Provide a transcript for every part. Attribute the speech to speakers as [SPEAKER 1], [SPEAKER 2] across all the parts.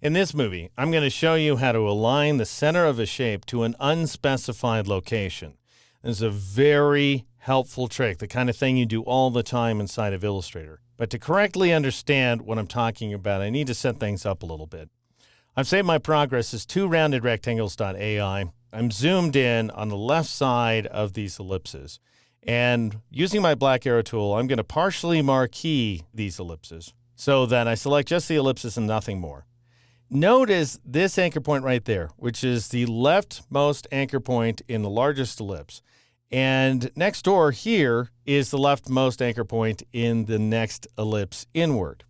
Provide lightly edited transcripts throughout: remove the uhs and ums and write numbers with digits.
[SPEAKER 1] In this movie, I'm going to show you how to align the center of a shape to an unspecified location. This is a very helpful trick, the kind of thing you do all the time inside of Illustrator. But to correctly understand what I'm talking about, I need to set things up a little bit. I've saved my progress as 2roundedrectangles.ai. I'm zoomed in on the left side of these ellipses. And using my black arrow tool, I'm going to partially marquee these ellipses so that I select just the ellipses and nothing more. Notice this anchor point right there, which is the leftmost anchor point in the largest ellipse. And next door here is the leftmost anchor point in the next ellipse inward.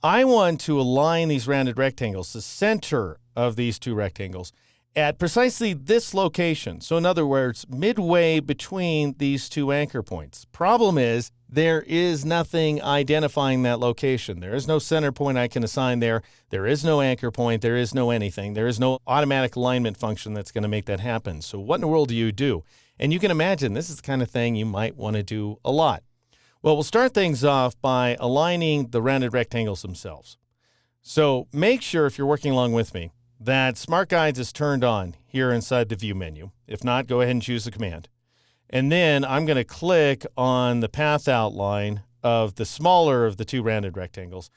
[SPEAKER 1] I want to align these rounded rectangles, the center of these two rectangles, at precisely this location. So in other words, midway between these two anchor points. Problem is, there is nothing identifying that location. There is no center point I can assign there. There is no anchor point. There is no anything. There is no automatic alignment function that's going to make that happen. So what in the world do you do? And you can imagine this is the kind of thing you might want to do a lot. Well, we'll start things off by aligning the rounded rectangles themselves. So make sure, if you're working along with me, that Smart Guides is turned on here inside the View menu. If not, go ahead and choose the command. And then I'm going to click on the path outline of the smaller of the two rounded rectangles.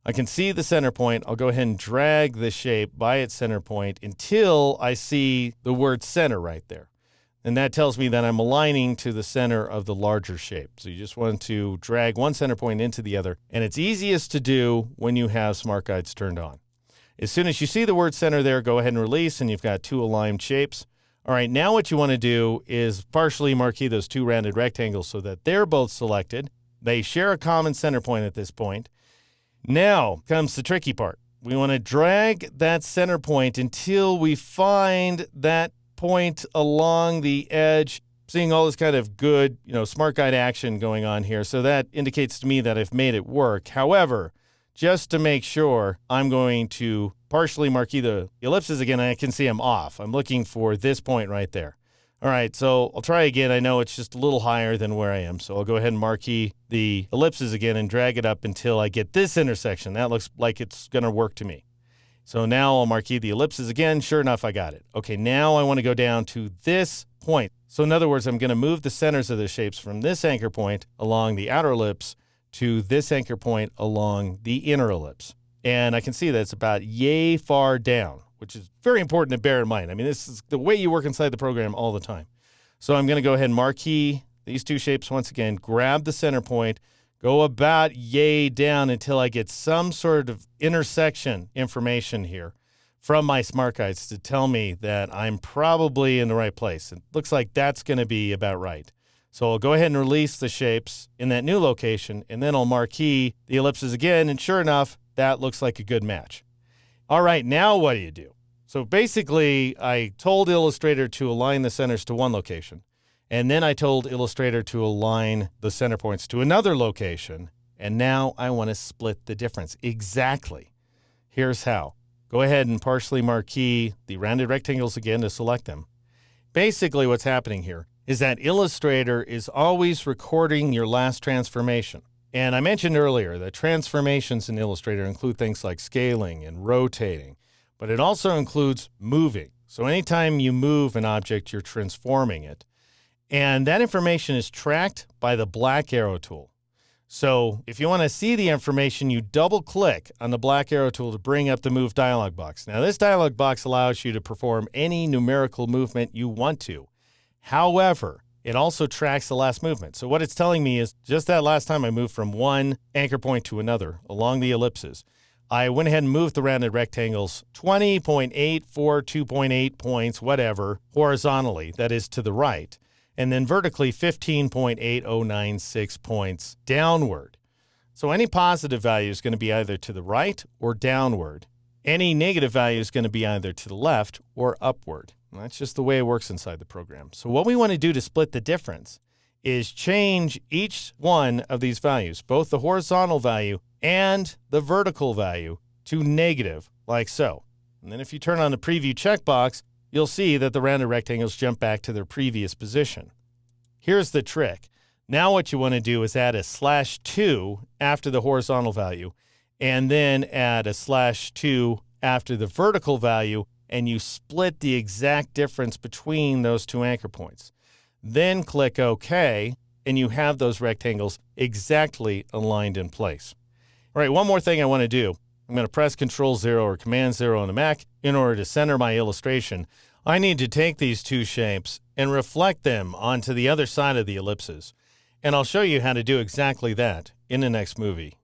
[SPEAKER 1] I can see the center point. I'll go ahead and drag the shape by its center point until I see the word center right there. And that tells me that I'm aligning to the center of the larger shape. So you just want to drag one center point into the other. And it's easiest to do when you have Smart Guides turned on. As soon as you see the word center there, go ahead and release, and you've got two aligned shapes. All right, now what you want to do is partially marquee those two rounded rectangles so that they're both selected. They share a common center point at this point. Now comes the tricky part. We want to drag that center point until we find that point along the edge. Seeing all this kind of good, Smart Guide action going on here. So that indicates to me that I've made it work. However, just to make sure, I'm going to partially marquee the ellipses again, and I can see I'm off. I'm looking for this point right there. All right, so I'll try again. I know it's just a little higher than where I am, so I'll go ahead and marquee the ellipses again and drag it up until I get this intersection. That looks like it's going to work to me. So now I'll marquee the ellipses again. Sure enough, I got it. Okay, now I want to go down to this point. So in other words, I'm going to move the centers of the shapes from this anchor point along the outer ellipse to this anchor point along the inner ellipse. And I can see that it's about yay far down, which is very important to bear in mind. I mean, this is the way you work inside the program all the time. So I'm going to go ahead and marquee these two shapes once again, grab the center point, go about yay down until I get some sort of intersection information here from my Smart Guides to tell me that I'm probably in the right place. It looks like that's going to be about right. So I'll go ahead and release the shapes in that new location, and then I'll marquee the ellipses again, and sure enough, that looks like a good match. All right, now what do you do? So basically, I told Illustrator to align the centers to one location, and then I told Illustrator to align the center points to another location, and now I want to split the difference. Exactly. Here's how. Go ahead and partially marquee the rounded rectangles again to select them. Basically, what's happening here is that Illustrator is always recording your last transformation. And I mentioned earlier that transformations in Illustrator include things like scaling and rotating, but it also includes moving. So anytime you move an object, you're transforming it. And that information is tracked by the black arrow tool. So if you want to see the information, you double-click on the black arrow tool to bring up the Move dialog box. Now, this dialog box allows you to perform any numerical movement you want to. However, it also tracks the last movement. So what it's telling me is just that last time I moved from one anchor point to another along the ellipses, I went ahead and moved the rounded rectangles 20.842.8 points, whatever, horizontally, that is to the right, and then vertically 15.8096 points downward. So any positive value is going to be either to the right or downward. Any negative value is going to be either to the left or upward. And that's just the way it works inside the program. So what we want to do to split the difference is change each one of these values, both the horizontal value and the vertical value, to negative, like so. And then if you turn on the preview checkbox, you'll see that the rounded rectangles jump back to their previous position. Here's the trick. Now what you want to do is add a /2 after the horizontal value, and then add a /2 after the vertical value, and you split the exact difference between those two anchor points. Then click OK, and you have those rectangles exactly aligned in place. All right, one more thing I want to do. I'm going to press Control-0 or Command-0 on the Mac in order to center my illustration. I need to take these two shapes and reflect them onto the other side of the ellipses. And I'll show you how to do exactly that in the next movie.